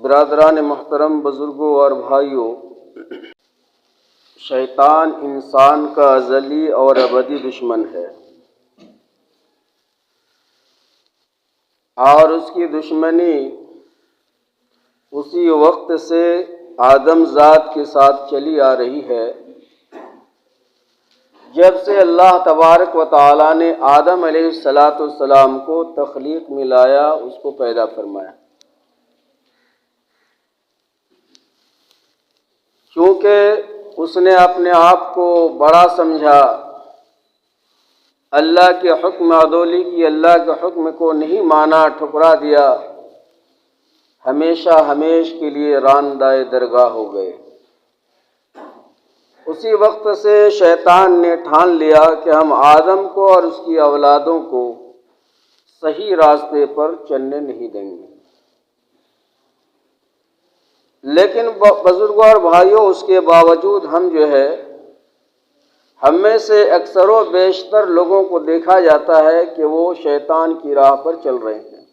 برادران محترم، بزرگوں اور بھائیوں، شیطان انسان کا ازلی اور ابدی دشمن ہے، اور اس کی دشمنی اسی وقت سے آدم ذات کے ساتھ چلی آ رہی ہے جب سے اللہ تبارک و تعالیٰ نے آدم علیہ السلام کو تخلیق میں لایا، اس کو پیدا فرمایا۔ چونکہ اس نے اپنے آپ کو بڑا سمجھا، اللہ کے حکم عدولی کی، اللہ کے حکم کو نہیں مانا، ٹھکرا دیا، ہمیشہ ہمیش کے لیے راندۂ درگاہ ہو گئے۔ اسی وقت سے شیطان نے ٹھان لیا کہ ہم آدم کو اور اس کی اولادوں کو صحیح راستے پر چلنے نہیں دیں گے۔ لیکن بزرگوں اور بھائیوں، اس کے باوجود ہم ہم میں سے اکثر و بیشتر لوگوں کو دیکھا جاتا ہے کہ وہ شیطان کی راہ پر چل رہے ہیں،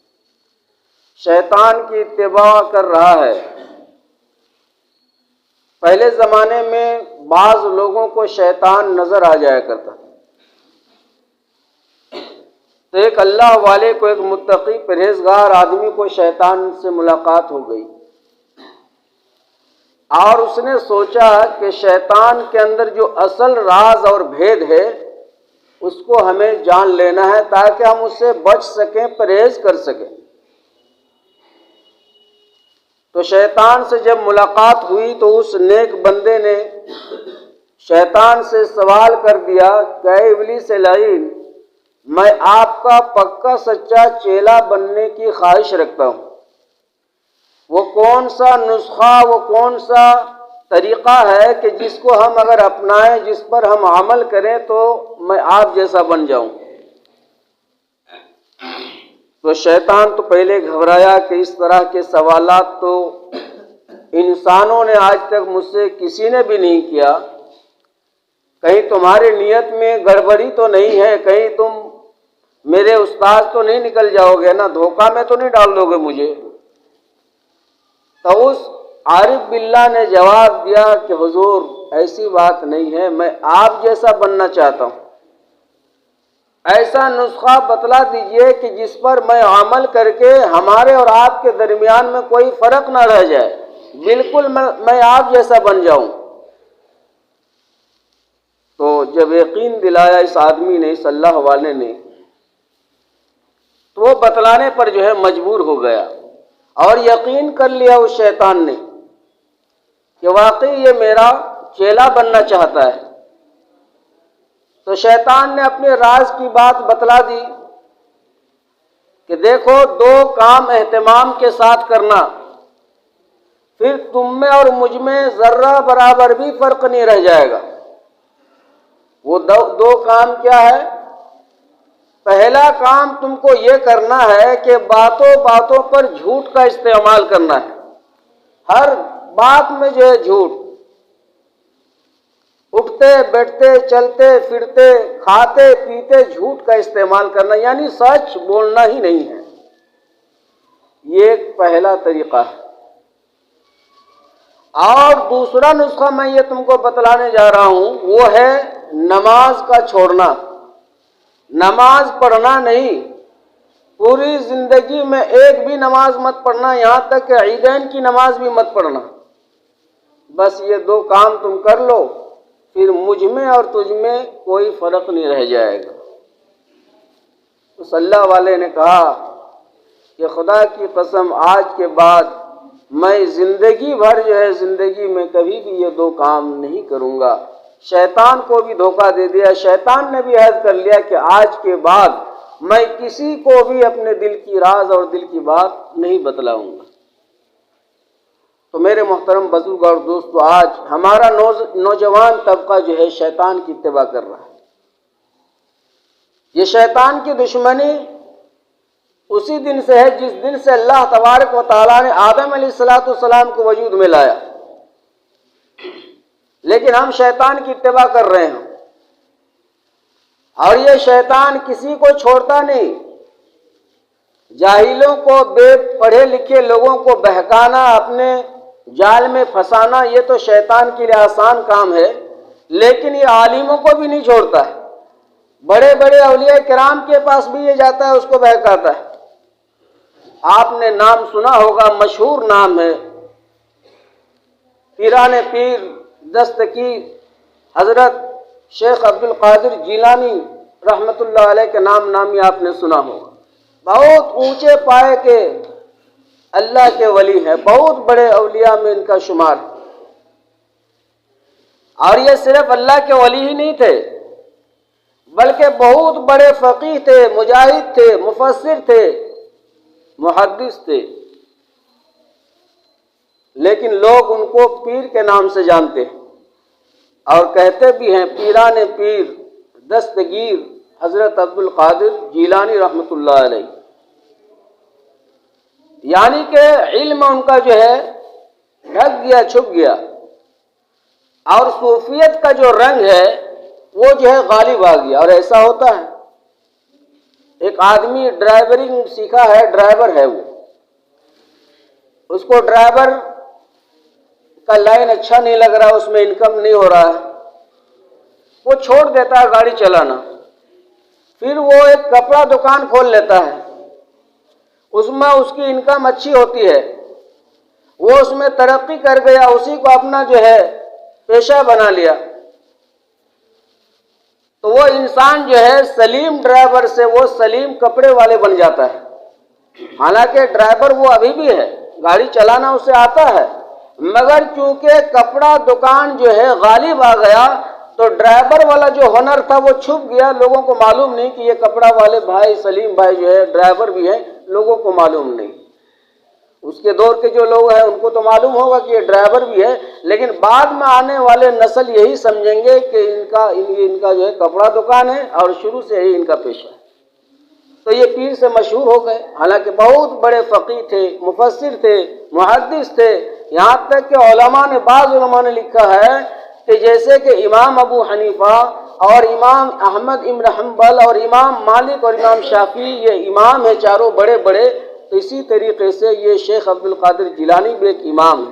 شیطان کی اتباع کر رہا ہے۔ پہلے زمانے میں بعض لوگوں کو شیطان نظر آ جایا کرتا، تو ایک اللہ والے کو، ایک متقی پرہیزگار آدمی کو شیطان سے ملاقات ہو گئی، اور اس نے سوچا کہ شیطان کے اندر جو اصل راز اور بھید ہے اس کو ہمیں جان لینا ہے تاکہ ہم اس سے بچ سکیں، پرہیز کر سکیں۔ تو شیطان سے جب ملاقات ہوئی تو اس نیک بندے نے شیطان سے سوال کر دیا کہ اے ابلیس لعین، میں آپ کا پکا سچا چیلا بننے کی خواہش رکھتا ہوں۔ وہ کون سا نسخہ، وہ کون سا طریقہ ہے کہ جس کو ہم اگر اپنائیں، جس پر ہم عمل کریں تو میں آپ جیسا بن جاؤں؟ تو شیطان تو پہلے گھبرایا کہ اس طرح کے سوالات تو انسانوں نے آج تک مجھ سے کسی نے بھی نہیں کیا، کہیں تمہاری نیت میں گڑبڑی تو نہیں ہے، کہیں تم میرے استاد تو نہیں نکل جاؤ گے نا، دھوکہ میں تو نہیں ڈال دو گے مجھے؟ تو اس عارف باللہ نے جواب دیا کہ حضور ایسی بات نہیں ہے، میں آپ جیسا بننا چاہتا ہوں، ایسا نسخہ بتلا دیجئے کہ جس پر میں عمل کر کے ہمارے اور آپ کے درمیان میں کوئی فرق نہ رہ جائے، بالکل میں آپ جیسا بن جاؤں۔ تو جب یقین دلایا اس آدمی نے، اس اللہ والے نے، تو وہ بتلانے پر مجبور ہو گیا، اور یقین کر لیا اس شیطان نے کہ واقعی یہ میرا چیلا بننا چاہتا ہے۔ تو شیطان نے اپنے راز کی بات بتلا دی کہ دیکھو، دو کام اہتمام کے ساتھ کرنا، پھر تم میں اور مجھ میں ذرہ برابر بھی فرق نہیں رہ جائے گا۔ وہ دو کام کیا ہے؟ پہلا کام تم کو یہ کرنا ہے کہ باتوں باتوں پر جھوٹ کا استعمال کرنا ہے، ہر بات میں جھوٹ، اٹھتے بیٹھتے چلتے پھرتے کھاتے پیتے جھوٹ کا استعمال کرنا، یعنی سچ بولنا ہی نہیں ہے۔ یہ ایک پہلا طریقہ ہے۔ اور دوسرا نسخہ میں یہ تم کو بتلانے جا رہا ہوں، وہ ہے نماز کا چھوڑنا، نماز پڑھنا نہیں، پوری زندگی میں ایک بھی نماز مت پڑھنا، یہاں تک کہ عیدین کی نماز بھی مت پڑھنا۔ بس یہ دو کام تم کر لو، پھر مجھ میں اور تجھ میں کوئی فرق نہیں رہ جائے گا۔ اس اللہ والے نے کہا کہ خدا کی قسم آج کے بعد میں زندگی بھر زندگی میں کبھی بھی یہ دو کام نہیں کروں گا۔ شیطان کو بھی دھوکہ دے دیا، شیطان نے بھی عہد کر لیا کہ آج کے بعد میں کسی کو بھی اپنے دل کی راز اور دل کی بات نہیں بتلاؤں گا۔ تو میرے محترم بزرگ اور دوستو، آج ہمارا نوجوان طبقہ شیطان کی اتباع کر رہا ہے۔ یہ شیطان کی دشمنی اسی دن سے ہے جس دن سے اللہ تبارک و تعالیٰ نے آدم علیہ السلام کو وجود میں لایا، لیکن ہم شیطان کی اتباع کر رہے ہیں، اور یہ شیطان کسی کو چھوڑتا نہیں۔ جاہلوں کو، بے پڑھے لکھے لوگوں کو بہکانا، اپنے جال میں پھنسانا، یہ تو شیطان کے لیے آسان کام ہے، لیکن یہ عالموں کو بھی نہیں چھوڑتا ہے۔ بڑے بڑے اولیاء کرام کے پاس بھی یہ جاتا ہے، اس کو بہکاتا ہے۔ آپ نے نام سنا ہوگا، مشہور نام ہے، پیران پیر دستگیر حضرت شیخ عبد القادر جیلانی رحمۃ اللہ علیہ کے نام نامی آپ نے سنا ہوگا۔ بہت اونچے پائے کے اللہ کے ولی ہیں، بہت بڑے اولیاء میں ان کا شمار۔ اور یہ صرف اللہ کے ولی ہی نہیں تھے، بلکہ بہت بڑے فقیہ تھے، مجاہد تھے، مفسر تھے، محدث تھے، لیکن لوگ ان کو پیر کے نام سے جانتے ہیں اور کہتے بھی ہیں پیران پیر دستگیر حضرت عبد القادر جیلانی رحمۃ اللہ علیہ۔ یعنی کہ علم ان کا جو ہے ڈھک گیا، چھپ گیا، اور صوفیت کا جو رنگ ہے وہ جو ہے غالب آ گیا۔ اور ایسا ہوتا ہے، ایک آدمی ڈرائیورنگ سیکھا ہے، ڈرائیور ہے، وہ اس کو ڈرائیور کا لائن اچھا نہیں لگ رہا، اس میں انکم نہیں ہو رہا ہے، وہ چھوڑ دیتا ہے گاڑی چلانا، پھر وہ ایک کپڑا دکان کھول لیتا ہے، اس میں اس کی انکم اچھی ہوتی ہے، وہ اس میں ترقی کر گیا، اسی کو اپنا جو ہے پیشہ بنا لیا، تو وہ انسان جو ہے سلیم ڈرائیور سے وہ سلیم کپڑے والے بن جاتا ہے۔ حالانکہ ڈرائیور وہ ابھی بھی ہے، گاڑی چلانا اسے آتا ہے، مگر چونکہ کپڑا دکان جو ہے غالب آ گیا تو ڈرائیور والا جو ہنر تھا وہ چھپ گیا، لوگوں کو معلوم نہیں کہ یہ کپڑا والے بھائی سلیم بھائی جو ہے ڈرائیور بھی ہیں، لوگوں کو معلوم نہیں۔ اس کے دور کے جو لوگ ہیں ان کو تو معلوم ہوگا کہ یہ ڈرائیور بھی ہے، لیکن بعد میں آنے والے نسل یہی سمجھیں گے کہ ان کا جو ہے کپڑا دکان ہے اور شروع سے ہی ان کا پیشہ ہے، تو یہ پیر سے مشہور ہو گئے۔ حالانکہ بہت بڑے فقیہ تھے، مفسر تھے، محدث تھے، یہاں تک کہ بعض علماء نے لکھا ہے کہ جیسے کہ امام ابو حنیفہ اور امام احمد بن حنبل اور امام مالک اور امام شافعی یہ امام ہیں چاروں بڑے بڑے، تو اسی طریقے سے یہ شیخ عبد القادر جیلانی بھی ایک امام ہے۔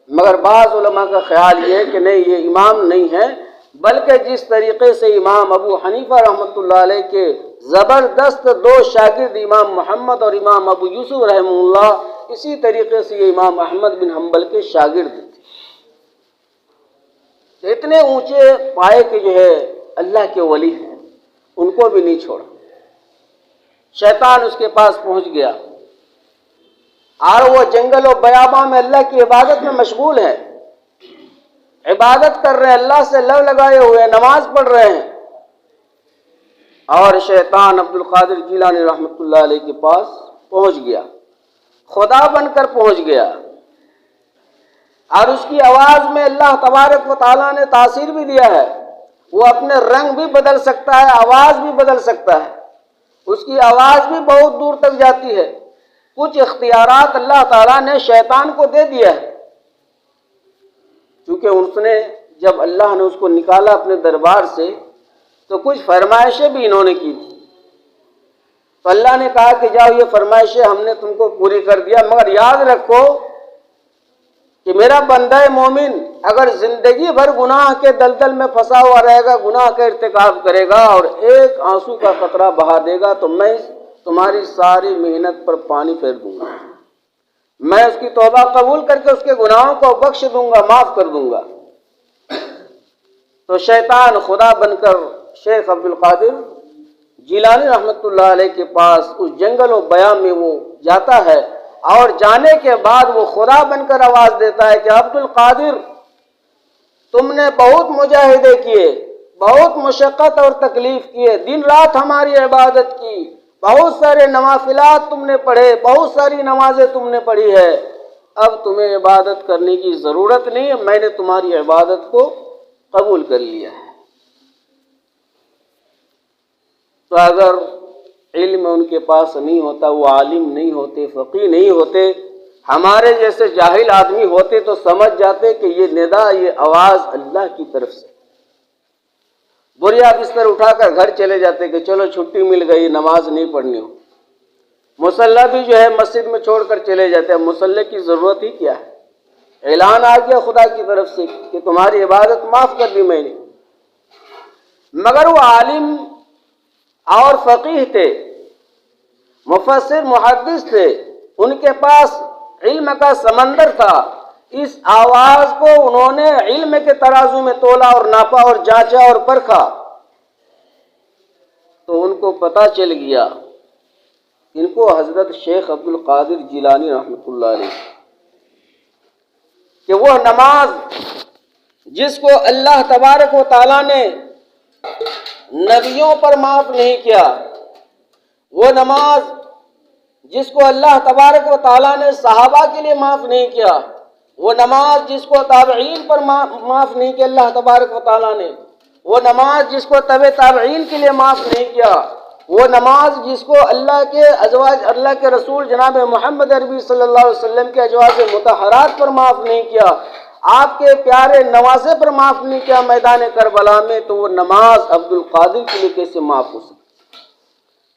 مگر بعض علماء کا خیال یہ ہے کہ نہیں، یہ امام نہیں ہے، بلکہ جس طریقے سے امام ابو حنیفہ رحمۃ اللہ علیہ کے زبردست دو شاگرد امام محمد اور امام ابو یوسف رحمہ اللہ، اسی طریقے سے یہ امام احمد بن حنبل کے شاگرد تھے۔ اتنے اونچے پائے کے جو ہے اللہ کے ولی ہیں، ان کو بھی نہیں چھوڑا۔ شیطان اس کے پاس پہنچ گیا اور وہ جنگل و بیاباں میں اللہ کی عبادت میں مشغول ہے، عبادت کر رہے ہیں، اللہ سے لو لگائے ہوئے، نماز پڑھ رہے ہیں، اور شیطان عبد القادر جیلانی رحمۃ اللہ علیہ کے پاس پہنچ گیا، خدا بن کر پہنچ گیا، اور اس کی آواز میں اللہ تبارک و تعالیٰ نے تاثیر بھی دیا ہے، وہ اپنے رنگ بھی بدل سکتا ہے، آواز بھی بدل سکتا ہے، اس کی آواز بھی بہت دور تک جاتی ہے۔ کچھ اختیارات اللہ تعالیٰ نے شیطان کو دے دیا ہے، کیونکہ اس نے جب اللہ نے اس کو نکالا اپنے دربار سے تو کچھ فرمائشیں بھی انہوں نے کی تھی، تو اللہ نے کہا کہ جاؤ یہ فرمائشیں ہم نے تم کو پوری کر دیا، مگر یاد رکھو کہ میرا بندہ مومن اگر زندگی بھر گناہ کے دلدل میں پھنسا ہوا رہے گا، گناہ کا ارتکاب کرے گا اور ایک آنسو کا قطرہ بہا دے گا تو میں تمہاری ساری محنت پر پانی پھیر دوں گا، میں اس کی توبہ قبول کر کے اس کے گناہوں کو بخش دوں گا، معاف کر دوں گا۔ تو شیطان خدا بن کر شیخ عبد القادر جیلانی رحمۃ اللہ علیہ کے پاس اس جنگل و بیاباں میں وہ جاتا ہے، اور جانے کے بعد وہ خدا بن کر آواز دیتا ہے کہ عبد القادر، تم نے بہت مجاہدے کیے، بہت مشقت اور تکلیف کیے، دن رات ہماری عبادت کی، بہت سارے نوافلات تم نے پڑھے، بہت ساری نمازیں تم نے پڑھی ہے، اب تمہیں عبادت کرنے کی ضرورت نہیں ہے، میں نے تمہاری عبادت کو قبول کر لیا ہے۔ تو اگر علم ان کے پاس نہیں ہوتا، وہ عالم نہیں ہوتے، فقیہ نہیں ہوتے، ہمارے جیسے جاہل آدمی ہوتے تو سمجھ جاتے کہ یہ ندا، یہ آواز اللہ کی طرف سے۔ بوریا بستر اٹھا کر گھر چلے جاتے کہ چلو چھٹی مل گئی، نماز نہیں پڑھنی ہو۔ مصلی بھی جو ہے مسجد میں چھوڑ کر چلے جاتے ہیں. مصلی کی ضرورت ہی کیا ہے؟ اعلان آ گیا خدا کی طرف سے کہ تمہاری عبادت معاف کر دی میں نے. مگر وہ عالم اور فقیہ تھے، مفسر محدث تھے، ان کے پاس علم کا سمندر تھا. اس آواز کو انہوں نے علم کے ترازو میں تولا اور ناپا اور جانچا اور پرکھا تو ان کو پتہ چل گیا. ان کو حضرت شیخ عبد القادر جیلانی رحمۃ اللہ علیہ کہ وہ نماز جس کو اللہ تبارک و تعالیٰ نے نبیوں پر معاف نہیں کیا، وہ نماز جس کو اللہ تبارک و تعالیٰ نے صحابہ کے لیے معاف نہیں کیا، وہ نماز جس کو تابعین پر معاف نہیں کیا اللہ تبارک و تعالیٰ نے، وہ نماز جس کو تبع تابعین کے لیے معاف نہیں کیا، وہ نماز جس کو اللہ کے ازواج، اللہ کے رسول جناب محمد عربی صلی اللہ علیہ وسلم کے ازواج مطہرات پر معاف نہیں کیا، آپ کے پیارے نواسے پر معاف نہیں کیا میدان کربلا میں، تو وہ نماز عبد القادر کے لیے کیسے معاف ہو سکتی؟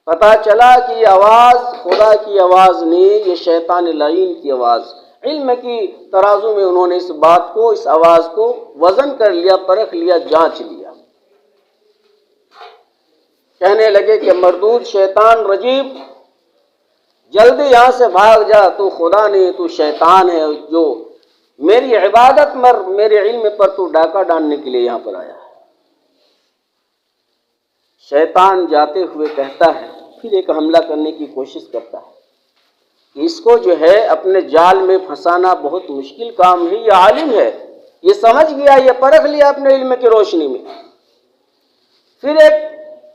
پتہ چلا کہ یہ آواز خدا کی آواز نہیں، یہ شیطان لعین کی آواز. علم کی ترازو میں انہوں نے اس بات کو، اس آواز کو وزن کر لیا، پرکھ لیا، جانچ لیا. کہنے لگے کہ مردود شیطان رجیم، جلدی یہاں سے بھاگ جا، تو خدا نہیں، تو شیطان ہے جو میری عبادت پر، میرے علم پر تو ڈاکہ ڈالنے کے لیے یہاں پر آیا ہے. شیطان جاتے ہوئے کہتا ہے، پھر ایک حملہ کرنے کی کوشش کرتا ہے کہ اس کو جو ہے اپنے جال میں پھنسانا بہت مشکل کام ہے. یہ عالم ہے، یہ سمجھ گیا، یہ پرکھ لیا اپنے علم کی روشنی میں. پھر ایک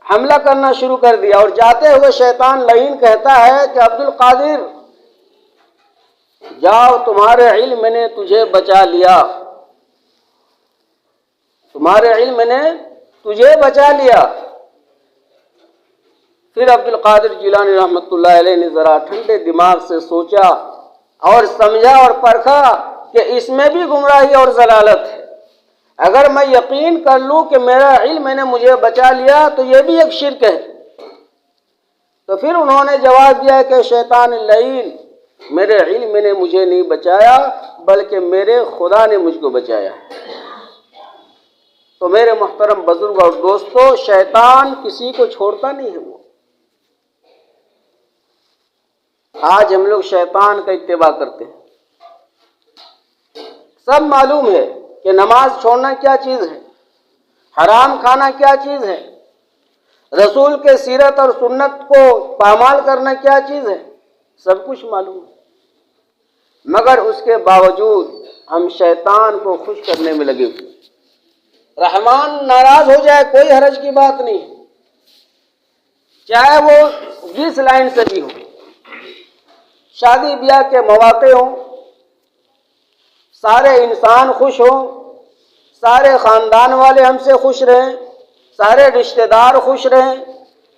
حملہ کرنا شروع کر دیا اور جاتے ہوئے شیطان لعین کہتا ہے کہ عبد القادر جاؤ، تمہارے علم نے تجھے بچا لیا، تمہارے علم نے تجھے بچا لیا. پھر عبد القادر جیلانی رحمۃ اللہ علیہ نے ذرا ٹھنڈے دماغ سے سوچا اور سمجھا اور پرکھا کہ اس میں بھی گمراہی اور ضلالت ہے. اگر میں یقین کر لوں کہ میرا علم نے مجھے بچا لیا تو یہ بھی ایک شرک ہے. تو پھر انہوں نے جواب دیا کہ شیطان لعین، میرے علم نے مجھے نہیں بچایا بلکہ میرے خدا نے مجھ کو بچایا ہے. تو میرے محترم بزرگ اور دوستو، شیطان کسی کو چھوڑتا نہیں ہے. وہ آج ہم لوگ شیطان کا اتباع کرتے ہیں. سب معلوم ہے کہ نماز چھوڑنا کیا چیز ہے، حرام کھانا کیا چیز ہے، رسول کے سیرت اور سنت کو پامال کرنا کیا چیز ہے، سب کچھ معلوم ہے. مگر اس کے باوجود ہم شیطان کو خوش کرنے میں لگے ہوئے. رحمان ناراض ہو جائے کوئی حرج کی بات نہیں، چاہے وہ 20 لائن سے بھی ہو. شادی بیاہ کے مواقع ہوں، سارے انسان خوش ہوں، سارے خاندان والے ہم سے خوش رہیں، سارے رشتہ دار خوش رہیں،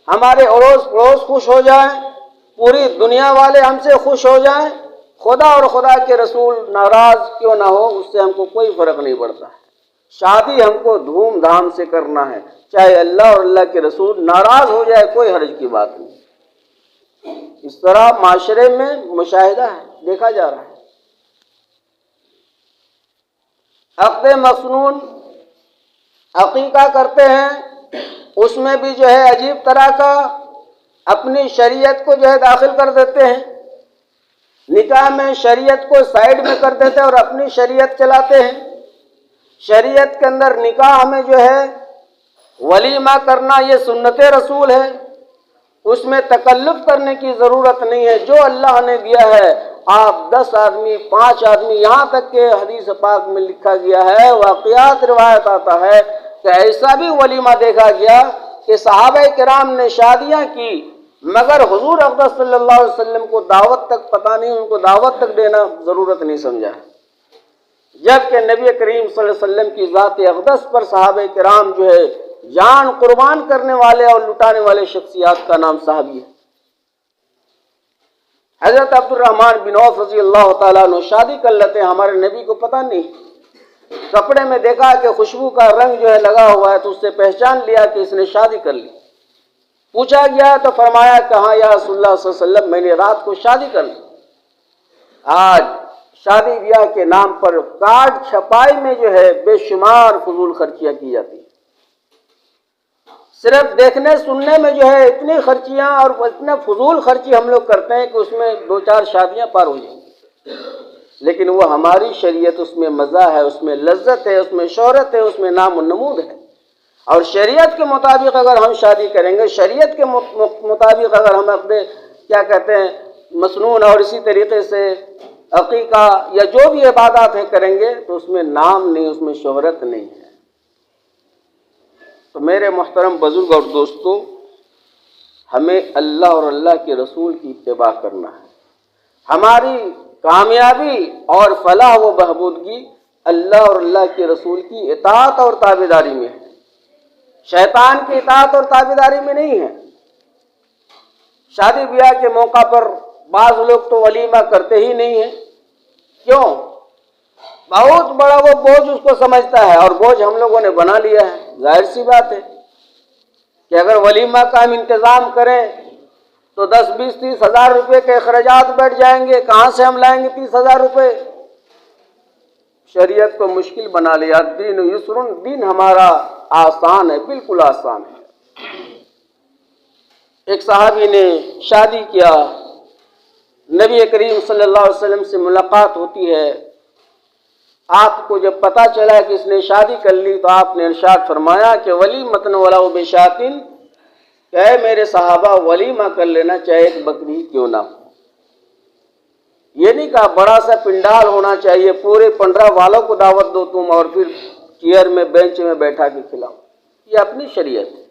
ہمارے اڑوس پڑوس خوش ہو جائیں، پوری دنیا والے ہم سے خوش ہو جائیں، خدا اور خدا کے رسول ناراض کیوں نہ ہو، اس سے ہم کو کوئی فرق نہیں پڑتا ہے. شادی ہم کو دھوم دھام سے کرنا ہے، چاہے اللہ اور اللہ کے رسول ناراض ہو جائے کوئی حرج کی بات نہیں. اس طرح معاشرے میں مشاہدہ ہے، دیکھا جا رہا ہے. عقد مصنون عقیقہ کرتے ہیں، اس میں بھی جو ہے عجیب طرح کا اپنی شریعت کو جو ہے داخل کر دیتے ہیں. نکاح میں شریعت کو سائیڈ میں کر دیتے ہیں اور اپنی شریعت چلاتے ہیں. شریعت کے اندر نکاح میں جو ہے ولیمہ کرنا یہ سنت رسول ہے، اس میں تکلف کرنے کی ضرورت نہیں ہے. جو اللہ نے دیا ہے آپ 10 آدمی 5 آدمی، یہاں تک کہ حدیث پاک میں لکھا گیا ہے، واقعات روایت آتا ہے کہ ایسا بھی ولیمہ دیکھا گیا کہ صحابہ کرام نے شادیاں کی مگر حضور اقدس صلی اللہ علیہ وسلم کو دعوت تک پتہ نہیں، ان کو دعوت تک دینا ضرورت نہیں سمجھا، جبکہ نبی کریم صلی اللہ علیہ وسلم کی ذات اقدس پر صحابہ کرام جو ہے جان قربان کرنے والے اور لٹانے والے شخصیات کا نام صحابی ہے. حضرت عبد الرحمن بن عوف رضی اللہ تعالیٰ عنہ شادی کر لیتے ہیں، ہمارے نبی کو پتہ نہیں، کپڑے میں دیکھا کہ خوشبو کا رنگ جو ہے لگا ہوا ہے تو اس سے پہچان لیا کہ اس نے شادی کر لی. پوچھا گیا تو فرمایا کہا یا رسول اللہ صلی اللہ علیہ وسلم میں نے رات کو شادی کر لی۔ آج شادی بیاہ کے نام پر کارڈ چھپائی میں جو ہے بے شمار فضول خرچیاں کی جاتی ہیں۔ صرف دیکھنے سننے میں جو ہے اتنی خرچیاں اور اتنا فضول خرچی ہم لوگ کرتے ہیں کہ اس میں 2-4 شادیاں پار ہو جائیں، لیکن وہ ہماری شریعت، اس میں مزہ ہے، اس میں لذت ہے، اس میں شہرت ہے، اس میں نام و نمود ہے۔ اور شریعت کے مطابق اگر ہم شادی کریں گے، شریعت کے مطابق اگر ہم اپنے کیا کہتے ہیں مسنون اور اسی طریقے سے عقیقہ یا جو بھی عبادات ہیں کریں گے تو اس میں نام نہیں، اس میں شہرت نہیں ہے۔ تو میرے محترم بزرگ اور دوستو، ہمیں اللہ اور اللہ کے رسول کی اتباع کرنا ہے۔ ہماری کامیابی اور فلاح و بہبودگی اللہ اور اللہ کے رسول کی اطاعت اور تابعداری میں ہے، شیطان کی اطاعت اور تابعداری میں نہیں ہے۔ شادی بیاہ کے موقع پر بعض لوگ تو ولیمہ کرتے ہی نہیں ہیں۔ کیوں؟ بہت بڑا وہ بوجھ اس کو سمجھتا ہے، اور بوجھ ہم لوگوں نے بنا لیا ہے۔ ظاہر سی بات ہے کہ اگر ولیمہ کا ہم انتظام کریں تو 10-20-30 ہزار روپے کے اخراجات بیٹھ جائیں گے، کہاں سے ہم لائیں گے 30,000 روپے؟ شریعت کو مشکل بنا لیا۔ دین یسر، دین ہمارا آسان ہے، بالکل آسان ہے۔ ایک صحابی نے شادی کیا، نبی کریم صلی اللہ علیہ وسلم سے ملاقات ہوتی ہے۔ آپ کو جب پتہ چلا کہ اس نے شادی کر لی تو آپ نے ارشاد فرمایا کہ ولیمۃ ولو بشاۃ، کہ اے میرے صحابہ ولیمہ کر لینا چاہے ایک بکری کیوں نہ ہو۔ یہ نہیں کہا بڑا سا پنڈال ہونا چاہیے، پورے 15 والوں کو دعوت دو تم اور پھر چیئر میں بینچ میں بیٹھا کے کھلاؤ۔ یہ اپنی شریعت ہے۔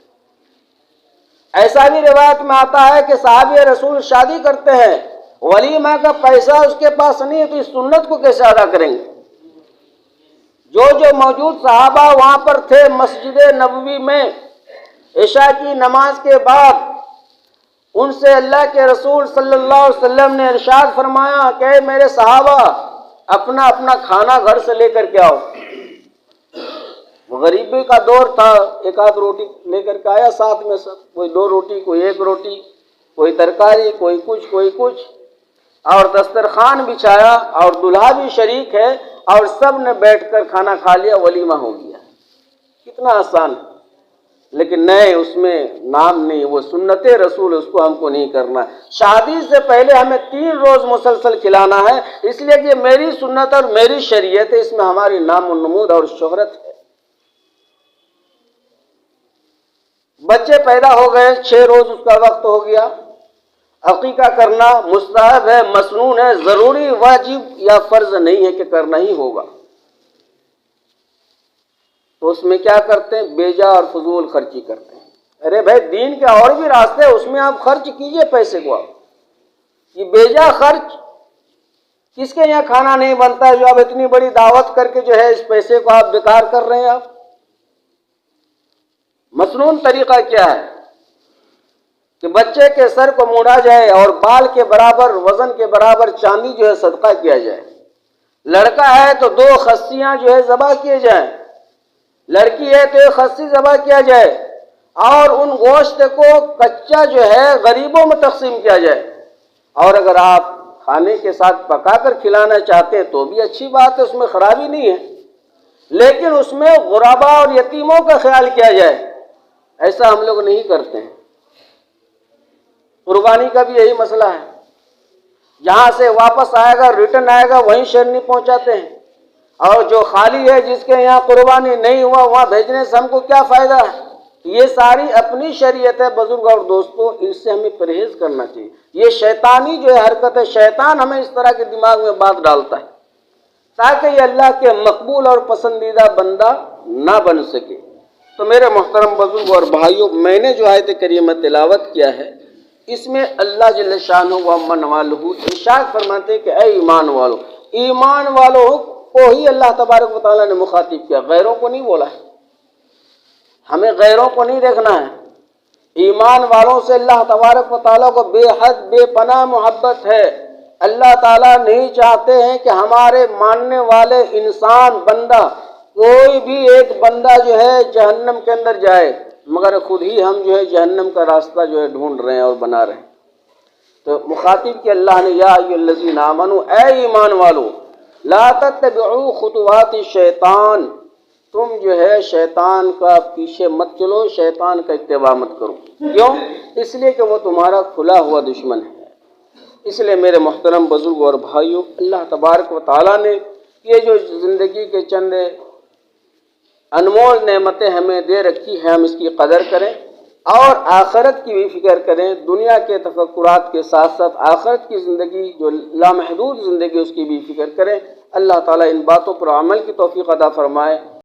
ایسا بھی روایت میں آتا ہے کہ صحابی رسول شادی کرتے ہیں، ولیمہ کا پیسہ اس کے پاس نہیں ہے تو اس سنت کو کیسے ادا کریں گے؟ جو موجود صحابہ وہاں پر تھے مسجد نبوی میں عشاء کی نماز کے بعد، ان سے اللہ کے رسول صلی اللہ علیہ وسلم نے ارشاد فرمایا کہ اے میرے صحابہ اپنا اپنا کھانا گھر سے لے کر کے آؤ۔ غریبی کا دور تھا، ایک آدھ روٹی لے کر کے آیا ساتھ میں، سب کوئی 2 روٹی، کوئی 1 روٹی، کوئی ترکاری، کوئی کچھ کوئی کچھ، اور دسترخوان بچھایا اور دلہا بھی شریک ہے اور سب نے بیٹھ کر کھانا کھا لیا، ولیمہ ہو گیا۔ کتنا آسان ہے، لیکن نہیں، اس میں نام نہیں، وہ سنت رسول، اس کو ہم کو نہیں کرنا ہے۔ شادی سے پہلے ہمیں 3 روز مسلسل کھلانا ہے، اس لیے کہ میری سنت اور میری شریعت ہے، اس میں ہماری نام و نمود اور شہرت ہے۔ بچے پیدا ہو گئے، 6 روز اس کا وقت ہو گیا، عقیقہ کرنا مستحب ہے، مسنون ہے، ضروری واجب یا فرض نہیں ہے کہ کرنا ہی ہوگا۔ تو اس میں کیا کرتے ہیں؟ بیجا اور فضول خرچی کرتے ہیں۔ ارے بھائی دین کے اور بھی راستے ہیں، اس میں آپ خرچ کیجئے پیسے کو۔ آپ یہ بیجا خرچ، کس کے یہاں کھانا نہیں بنتا ہے جو آپ اتنی بڑی دعوت کر کے جو ہے اس پیسے کو آپ بیکار کر رہے ہیں؟ آپ مسنون طریقہ کیا ہے کہ بچے کے سر کو موڑا جائے اور بال کے برابر، وزن کے برابر چاندی جو ہے صدقہ کیا جائے۔ لڑکا ہے تو 2 خصیاں جو ہے ذبح کیے جائیں، لڑکی ہے تو 1 خصی ذبح کیا جائے، اور ان گوشت کو کچا جو ہے غریبوں میں تقسیم کیا جائے۔ اور اگر آپ کھانے کے ساتھ پکا کر کھلانا چاہتے ہیں تو بھی اچھی بات ہے، اس میں خرابی نہیں ہے، لیکن اس میں غربا اور یتیموں کا خیال کیا جائے۔ ایسا ہم لوگ نہیں کرتے ہیں۔ قربانی کا بھی یہی مسئلہ ہے، جہاں سے واپس آئے گا، ریٹرن آئے گا، وہیں شیرنی پہنچاتے ہیں، اور جو خالی ہے جس کے یہاں قربانی نہیں ہوا وہاں بھیجنے سے ہم کو کیا فائدہ ہے؟ یہ ساری اپنی شریعت ہے بزرگ اور دوستوں، اس سے ہمیں پرہیز کرنا چاہیے۔ یہ شیطانی جو ہے حرکت ہے، شیطان ہمیں اس طرح کے دماغ میں بات ڈالتا ہے تاکہ یہ اللہ کے مقبول اور پسندیدہ بندہ نہ بن سکے۔ تو میرے محترم بزرگ اور بھائیوں، میں نے جو آیت کریمہ تلاوت کیا ہے اس میں اللہ جل شانہ و من والہ ارشاد فرماتے کہ اے ایمان والو، ایمان والوں کو ہی اللہ تبارک و تعالیٰ نے مخاطب کیا، غیروں کو نہیں بولا ہے۔ ہمیں غیروں کو نہیں دیکھنا ہے، ایمان والوں سے اللہ تبارک و تعالیٰ کو بے حد بے پناہ محبت ہے۔ اللہ تعالیٰ نہیں چاہتے ہیں کہ ہمارے ماننے والے انسان بندہ، کوئی بھی ایک بندہ جو ہے جہنم کے اندر جائے، مگر خود ہی ہم جو ہے جہنم کا راستہ جو ہے ڈھونڈ رہے ہیں اور بنا رہے ہیں۔ تو مخاطب کہ اللہ نے یا ایھا الذین آمنوا، اے ایمان والو، لا تتبعوا خطوات الشیطان، تم جو ہے شیطان کا پیچھے مت چلو، شیطان کا اتباع مت کرو۔ کیوں؟ اس لیے کہ وہ تمہارا کھلا ہوا دشمن ہے۔ اس لیے میرے محترم بزرگوں اور بھائیوں، اللہ تبارک و تعالیٰ نے یہ جو زندگی کے چند انمول نعمتیں ہمیں دے رکھی ہیں، ہم اس کی قدر کریں اور آخرت کی بھی فکر کریں۔ دنیا کے تفکرات کے ساتھ ساتھ آخرت کی زندگی جو لامحدود زندگی، اس کی بھی فکر کریں۔ اللہ تعالیٰ ان باتوں پر عمل کی توفیق عطا فرمائے۔